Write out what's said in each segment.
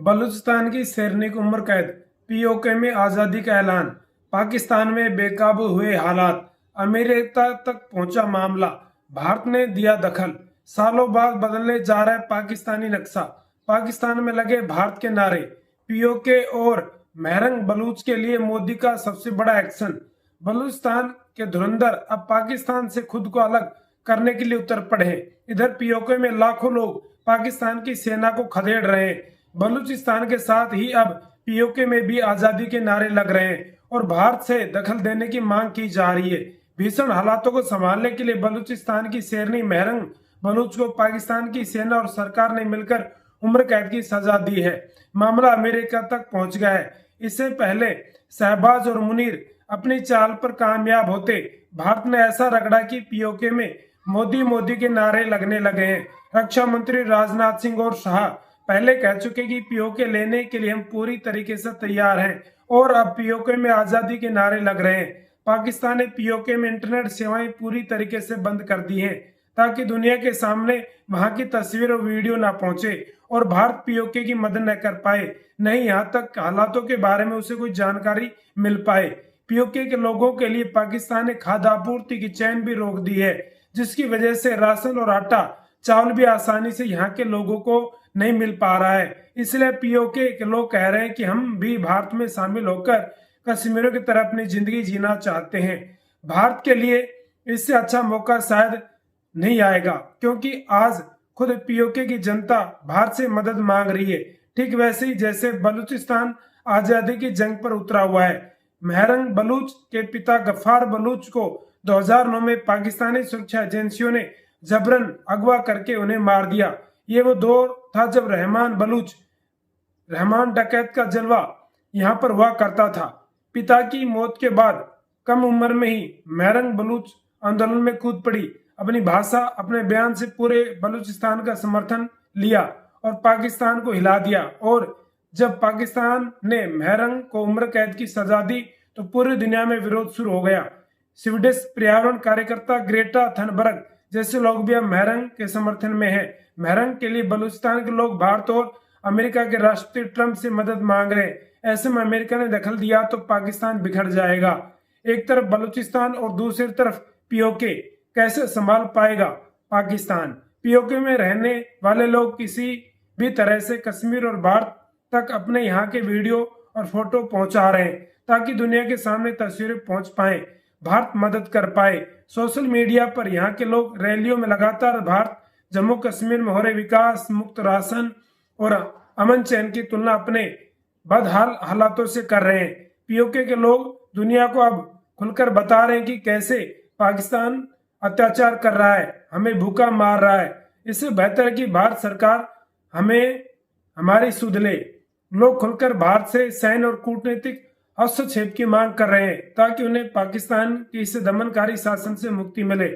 बलूचिस्तान की सैनिक उम्र कैद, पीओके में आजादी का ऐलान, पाकिस्तान में बेकाबू हुए हालात, अमेरिका तक पहुंचा मामला, भारत ने दिया दखल, सालों बाद बदलने जा रहा है पाकिस्तानी नक्शा, पाकिस्तान में लगे भारत के नारे, पीओके और महरंग बलूच के लिए मोदी का सबसे बड़ा एक्शन। बलूचिस्तान के धुरंधर अब पाकिस्तान से खुद को अलग करने के लिए उतर पड़े हैं। इधर पीओके में लाखों लोग पाकिस्तान की सेना को खदेड़ रहे हैं। बलूचिस्तान के साथ ही अब पीओके में भी आजादी के नारे लग रहे हैं और भारत से दखल देने की मांग की जा रही है। भीषण हालातों को संभालने के लिए बलूचिस्तान की शेरनी महरंग बलूच को पाकिस्तान की सेना और सरकार ने मिलकर उम्र कैद की सजा दी है। मामला अमेरिका तक पहुंच गया है। इससे पहले शहबाज और मुनीर अपनी चाल पर कामयाब होते, भारत ने ऐसा रगड़ा कि पीओके में मोदी मोदी के नारे लगने लगे हैं। रक्षा मंत्री राजनाथ सिंह और शाह पहले कह चुके कि पीओके लेने के लिए हम पूरी तरीके से तैयार हैं और अब पीओके में आजादी के नारे लग रहे हैं। पाकिस्तान ने पीओके में इंटरनेट सेवाएं पूरी तरीके से बंद कर दी हैं ताकि दुनिया के सामने वहां की तस्वीर और वीडियो ना पहुंचे और भारत पीओके की मदद न कर पाए, नहीं यहाँ तक हालातों के बारे में उसे कोई जानकारी मिल पाए। पीओके के लोगों के लिए पाकिस्तान ने खाद्य आपूर्ति की चैन भी रोक दी है, जिसकी वजह से राशन और आटा चावल भी आसानी से यहाँ के लोगों को नहीं मिल पा रहा है। इसलिए पीओके के लोग कह रहे हैं कि हम भी भारत में शामिल होकर कश्मीरियों की तरह अपनी जिंदगी जीना चाहते हैं। भारत के लिए इससे अच्छा मौका शायद नहीं आएगा, क्योंकि आज खुद पीओके की जनता भारत से मदद मांग रही है, ठीक वैसे ही जैसे बलूचिस्तान आजादी की जंग पर उतरा हुआ है। महरंग बलूच के पिता गफ्फार बलूच को 2009 में पाकिस्तानी सुरक्षा एजेंसियों ने जबरन अगवा करके उन्हें मार दिया। ये वो दौर था जब रहमान डकैत का जलवा यहाँ पर हुआ करता था। पिता की मौत के बाद कम उम्र में ही महरंग बलूच आंदोलन में कूद पड़ी। अपनी भाषा, अपने बयान से पूरे बलूचिस्तान का समर्थन लिया और पाकिस्तान को हिला दिया। और जब पाकिस्तान ने महरंग को उम्र कैद की सजा दी तो पूरी दुनिया में विरोध शुरू हो गया। स्वीडिश पर्यावरण कार्यकर्ता ग्रेटा थनबर्ग जैसे लोग भी अब महरंग के समर्थन में हैं। महरंग के लिए बलूचिस्तान के लोग भारत और अमेरिका के राष्ट्रपति ट्रंप से मदद मांग रहे हैं। ऐसे में अमेरिका ने दखल दिया तो पाकिस्तान बिखर जाएगा। एक तरफ बलूचिस्तान और दूसरी तरफ पीओके, कैसे संभाल पाएगा पाकिस्तान? पीओके में रहने वाले लोग किसी भी तरह से कश्मीर और भारत तक अपने यहाँ के वीडियो और फोटो पहुंचा रहे हैं ताकि दुनिया के सामने तस्वीरें पहुंच पाए, भारत मदद कर पाए। सोशल मीडिया पर यहाँ के लोग रैलियों में लगातार भारत जम्मू कश्मीर में हो रहे विकास, मुक्त राशन और अमन चैन की तुलना अपने बदहाल हालातों से कर रहे हैं। पीओके के लोग दुनिया को अब खुलकर बता रहे हैं कि कैसे पाकिस्तान अत्याचार कर रहा है, हमें भूखा मार रहा है। इससे बेहतर है कि भारत सरकार हमें हमारी सुध ले। लोग खुलकर भारत से सैन्य और कूटनीतिक हस्तक्षेप की मांग कर रहे हैं ताकि उन्हें पाकिस्तान के इस दमनकारी शासन से मुक्ति मिले।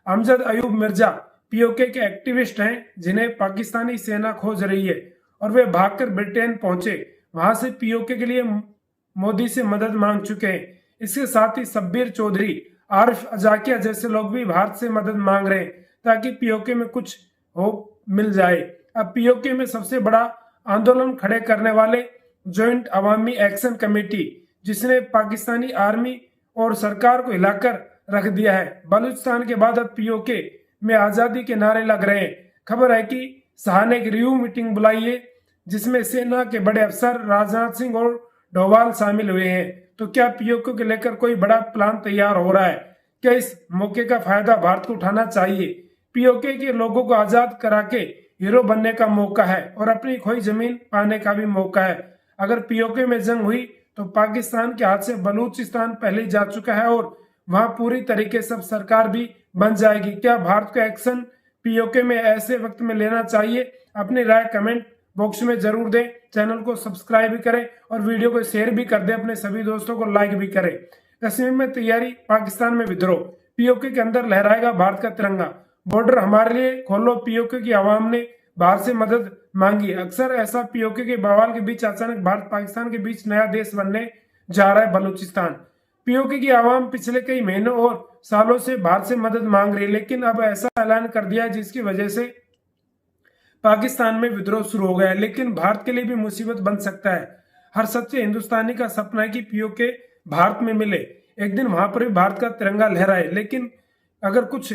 अमजद अयूब मिर्जा पीओके के एक्टिविस्ट हैं जिन्हें पाकिस्तानी सेना खोज रही है और वे भागकर ब्रिटेन पहुंचे। वहां से पीओके के लिए मोदी से मदद मांग चुके हैं। इसके साथ ही शब्बीर चौधरी, आरिफ अजाकिया जैसे लोग भी भारत से मदद मांग रहे हैं ताकि पीओके में कुछ होप मिल जाए। अब पीओके में सबसे बड़ा आंदोलन खड़े करने वाले ज्वाइंट अवामी एक्शन कमेटी, जिसने पाकिस्तानी आर्मी और सरकार को हिलाकर रख दिया है। बलूचिस्तान के बाद अब पीओके में आजादी के नारे लग रहे हैं। खबर है कि शाह ने एक रिव्यू मीटिंग बुलाई है जिसमें सेना के बड़े अफसर राजनाथ सिंह और डोभाल शामिल हुए हैं। तो क्या पीओके को लेकर कोई बड़ा प्लान तैयार हो रहा है? क्या इस मौके का फायदा भारत को उठाना चाहिए? पीओके के लोगों को आजाद करा के हीरो बनने का मौका है और अपनी खोई जमीन पाने का भी मौका है। अगर पीओके में जंग हुई तो पाकिस्तान के हाथ से बलूचिस्तान पहले जा चुका है और वहां पूरी तरीके से सरकार भी बन जाएगी। क्या भारत का एक्शन पीओके में ऐसे वक्त में लेना चाहिए? अपनी राय कमेंट बॉक्स में जरूर दें। चैनल को सब्सक्राइब भी करें और वीडियो को शेयर भी कर दें, अपने सभी दोस्तों को लाइक भी करें। कश्मीर में तैयारी, पाकिस्तान में विद्रोह, पीओके के अंदर लहराएगा भारत का तिरंगा। बॉर्डर हमारे लिए खोलो, पीओके की आवाम ने बाहर से मदद मांगी। अक्सर ऐसा पीओके के बवाल के बीच अचानक भारत पाकिस्तान के बीच नया देश बनने जा रहा है बलूचिस्तान। पीओके की आवाम पिछले कई महीनों और सालों से भारत से मदद मांग रही है, लेकिन अब ऐसा ऐलान कर दिया जिसकी वजह से पाकिस्तान में विद्रोह शुरू हो गया है, लेकिन भारत के लिए भी मुसीबत बन सकता है। हर सच्चे हिंदुस्तानी का सपना है कि पीओके भारत में मिले, एक दिन वहां पर भी भारत का तिरंगा लहराए। लेकिन अगर कुछ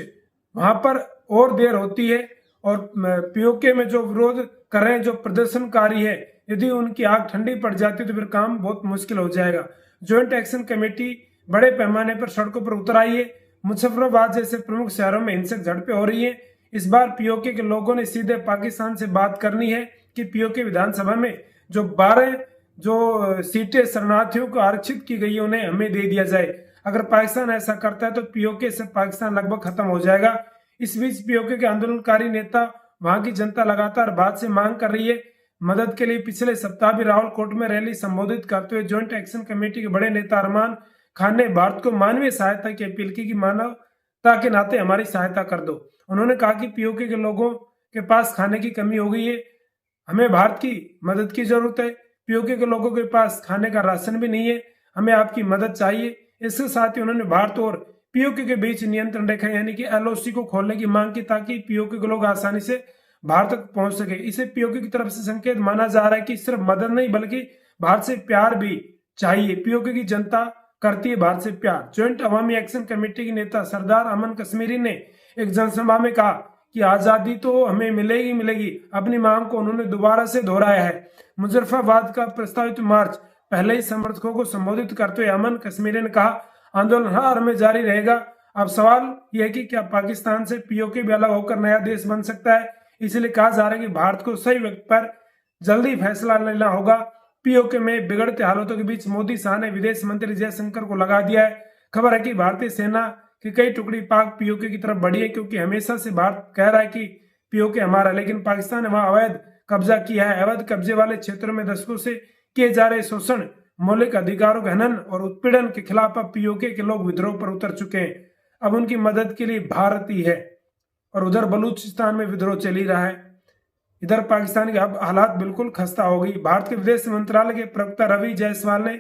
वहां पर और देर होती है और पीओके में जो विरोध कर रहे हैं, जो प्रदर्शनकारी है, यदि उनकी आग ठंडी पड़ जाती है तो फिर काम बहुत मुश्किल हो जाएगा। ज्वाइंट एक्शन कमेटी बड़े पैमाने पर सड़कों पर उतर आई है। मुजफ्फराबाद जैसे प्रमुख शहरों में हिंसक झड़पें हो रही है। इस बार पीओके के लोगों ने सीधे पाकिस्तान से बात करनी है कि पीओके विधानसभा में जो 12 सीटें शरणार्थियों को आरक्षित की गई है उन्हें हमें दे दिया जाए। अगर पाकिस्तान ऐसा करता है तो पीओके से पाकिस्तान लगभग खत्म हो जाएगा। इस बीच पीओके के आंदोलनकारी नेता वहां की जनता लगातार भारत से मांग कर रही है मदद के लिए। पिछले सप्ताह भी रावलकोट में रैली संबोधित करते हुए ज्वाइंट एक्शन कमेटी के बड़े नेता अरमान खान ने भारत को मानवीय सहायता की अपील की कि मानवता के नाते हमारी सहायता कर दो। उन्होंने कहा कि पीओके के लोगों के पास खाने की कमी हो गई है, हमें भारत की मदद की जरूरत है। पीओके के लोगों के पास खाने का राशन भी नहीं है, हमें आपकी मदद चाहिए। इसके साथ ही उन्होंने भारत और पीओके के बीच नियंत्रण रेखा यानी कि एलओसी को खोलने की मांग की ताकि पीओके के लोग आसानी से भारत तक पहुंच सके। इसे पीओके की तरफ से संकेत माना जा रहा है कि सिर्फ मदद नहीं बल्कि भारत से प्यार भी चाहिए। पीओके की जनता करती है भारत से प्यार। ज्वाइंट अवामी एक्शन कमेटी के नेता सरदार अमन कश्मीरी ने एक जनसभा में कहा कि आजादी तो हमें मिलेगी मिलेगी। अपनी मांग को उन्होंने दोबारा से दोहराया है। मुजफ्फराबाद का प्रस्तावित मार्च पहले ही समर्थकों को संबोधित करते हुए अमन कश्मीरी ने कहा आंदोलन हर हाल में जारी रहेगा। अब सवाल यह है कि क्या पाकिस्तान से पीओके भी अलग होकर नया देश बन सकता है। इसलिए कहा जा रहा है कि भारत को सही वक्त पर जल्दी फैसला लेना होगा। पीओके में बिगड़ते हालातों के बीच मोदी शाह ने विदेश मंत्री जयशंकर को लगा दिया है। खबर है कि भारतीय सेना की कई टुकड़ी पाक पीओके की तरफ बढ़ी है, क्योंकि हमेशा से भारत कह रहा है कि पीओके हमारा, लेकिन पाकिस्तान ने वहां अवैध कब्जा किया है। अवैध कब्जे वाले क्षेत्रों में दशकों से किए जा रहे शोषण, मौलिक अधिकारों का हनन और उत्पीड़न के खिलाफ अब पीओके के लोग विद्रोह पर उतर चुके हैं। अब उनकी मदद के लिए भारत ही है। और उधर बलूचिस्तान में विद्रोह चल ही रहा है। इधर पाकिस्तान की अब हालात बिल्कुल खस्ता हो गई। भारत के विदेश मंत्रालय के प्रवक्ता रवि जायसवाल ने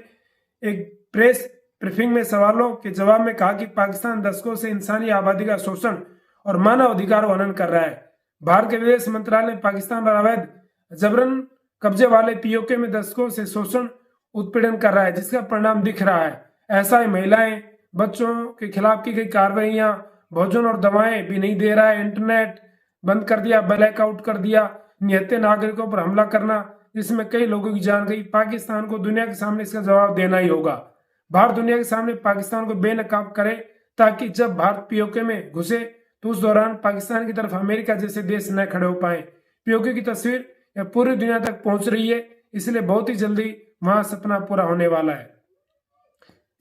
एक प्रेस ब्रीफिंग में सवालों के जवाब में कहा कि पाकिस्तान दशकों से इंसानी आबादी का शोषण और मानव अधिकार हनन कर रहा है। भारत के विदेश मंत्रालय ने पाकिस्तान पर अवैध जबरन कब्जे वाले पीओके में दशकों से शोषण उत्पीड़न कर रहा है, जिसका परिणाम दिख रहा है। ऐसा ही महिलाएं, बच्चों के खिलाफ की गई कार्रवाइयां, भोजन और दवाएं भी नहीं दे रहा है, इंटरनेट बंद कर दिया, ब्लैकआउट कर दिया, निहत्थे नागरिकों पर हमला करना जिसमें कई लोगों की जान गई। पाकिस्तान को दुनिया के सामने इसका जवाब देना ही होगा। भारत दुनिया के सामने पाकिस्तान को बेनकाब करे ताकि जब भारत पीओके में घुसे तो उस दौरान पाकिस्तान की तरफ अमेरिका जैसे देश न खड़े हो पाए। पीओके की तस्वीर पूरी दुनिया तक पहुंच रही है, इसलिए बहुत ही जल्दी वहां सपना पूरा होने वाला है।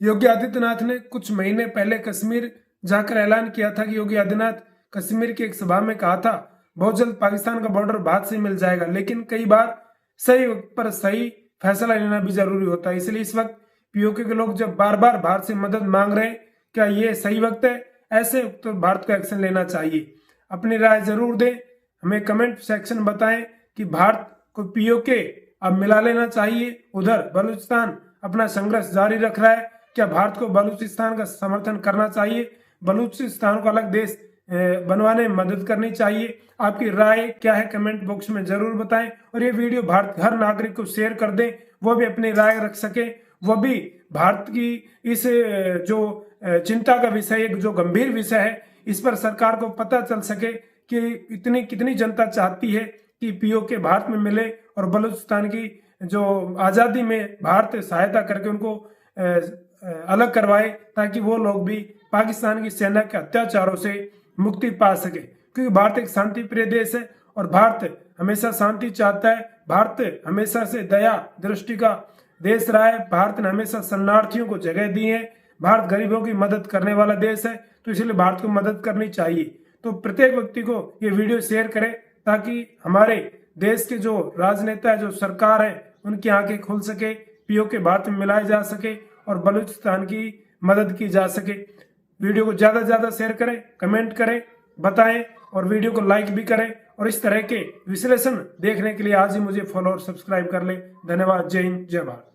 योगी आदित्यनाथ ने कुछ महीने पहले कश्मीर जाकर ऐलान किया था कि योगी आदित्यनाथ कश्मीर की एक सभा में कहा था बहुत जल्द पाकिस्तान का बॉर्डर भारत से मिल जाएगा, लेकिन कई बार सही वक्त पर सही फैसला लेना भी जरूरी होता है। इसलिए इस वक्त पीओके के लोग जब बार बार भारत से मदद मांग रहे हैं, क्या ये सही वक्त है? ऐसे तो भारत को एक्शन लेना चाहिए। अपनी राय जरूर दें, हमें कमेंट सेक्शन बताएं कि भारत को पीओके अब मिला लेना चाहिए। उधर बलूचिस्तान अपना संघर्ष जारी रख रहा है, क्या भारत को बलूचिस्तान का समर्थन करना चाहिए? बलूचिस्तान को अलग देश बनवाने में मदद करनी चाहिए? आपकी राय क्या है कमेंट बॉक्स में जरूर बताएं। और ये वीडियो भारत हर नागरिक को शेयर कर दें, वो भी अपनी राय रख सके, वो भी भारत की इस जो चिंता का विषय, एक जो गंभीर विषय है, इस पर सरकार को पता चल सके कि कितनी जनता चाहती है कि पीओके भारत में मिले और बलूचिस्तान की जो आज़ादी में भारत सहायता करके उनको अलग करवाए, ताकि वो लोग भी पाकिस्तान की सेना के अत्याचारों से मुक्ति पा सके। क्योंकि भारत एक शांति प्रिय देश है और भारत हमेशा शांति चाहता है। भारत हमेशा से दया दृष्टि का देश रहा है। भारत ने हमेशा शरणार्थियों को जगह दी है। भारत गरीबों की मदद करने वाला देश है, तो इसलिए भारत को मदद करनी चाहिए। तो प्रत्येक व्यक्ति को ये वीडियो शेयर करें ताकि हमारे देश के जो राजनेता है, जो सरकार है, उनकी आंखें खुल सके, पीओके भारत में मिलाए जा सके और बलूचिस्तान की मदद की जा सके। वीडियो को ज्यादा से ज्यादा शेयर करें, कमेंट करें, बताएं और वीडियो को लाइक भी करें। और इस तरह के विश्लेषण देखने के लिए आज ही मुझे फॉलो और सब्सक्राइब कर लें। धन्यवाद। जय हिंद, जय भारत।